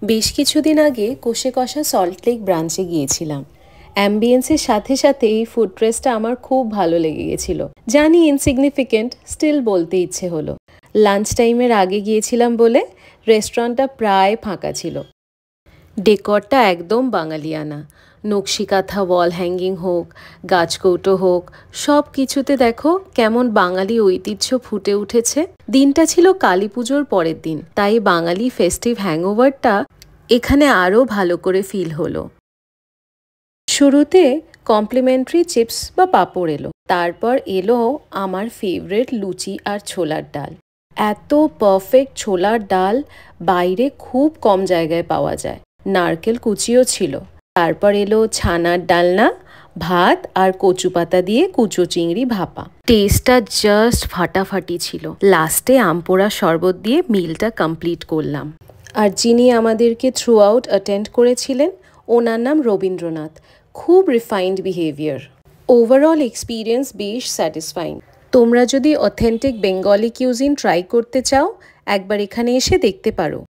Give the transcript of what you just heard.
বেশ কিছুদিন আগে কষে কষা সল্ট লেক ব্রাঞ্চে গিয়েছিলাম। অ্যাম্বিয়েন্সের সাথে সাথে এই ফুড ট্রেসটা আমার খুব ভালো লেগে গেছিল। জানি ইনসিগনিফিকেন্ট, স্টিল বলতে ইচ্ছে হলো। লাঞ্চ টাইমের আগে গিয়েছিলাম বলে রেস্টুরেন্টটা প্রায় ফাঁকা ছিল। ডেকরটা একদম বাঙালিয়ানা। নকশিকাঁথা ওয়াল হ্যাঙ্গিং হোক, গাছকৌটো হোক, সব কিছুতে দেখো কেমন বাঙালি ঐতিহ্য ফুটে উঠেছে। দিনটা ছিল কালী পুজোর পরের দিন, তাই বাঙালি ফেস্টিভ হ্যাংওভারটা এখানে আরও ভালো করে ফিল হলো। শুরুতে কমপ্লিমেন্টারি চিপস বা পাঁপড় এলো, তারপর এলো আমার ফেভারিট লুচি আর ছোলার ডাল। এত পারফেক্ট ছোলার ডাল বাইরে খুব কম জায়গায় পাওয়া যায়। নারকেল কুচিও ছিল। তারপর এলো ছানার ডালনা, ভাত আর কচু পাতা দিয়ে কুচো চিংড়ি ভাপা। টেস্টটা জাস্ট ফাটাফাটি ছিল। লাস্টে আমপোড়া শরবত দিয়ে মিলটা কমপ্লিট করলাম। আর যিনি আমাদেরকে থ্রু আউট অ্যাটেন্ড করেছিলেন, ওনার নাম রবীন্দ্রনাথ। খুব রিফাইন্ড বিহেভিয়ার। ওভারঅল এক্সপিরিয়েন্স বেশ স্যাটিসফাইং। তোমরা যদি অথেন্টিক বেঙ্গলি কিউজিন ট্রাই করতে চাও, একবার এখানে এসে দেখতে পারো।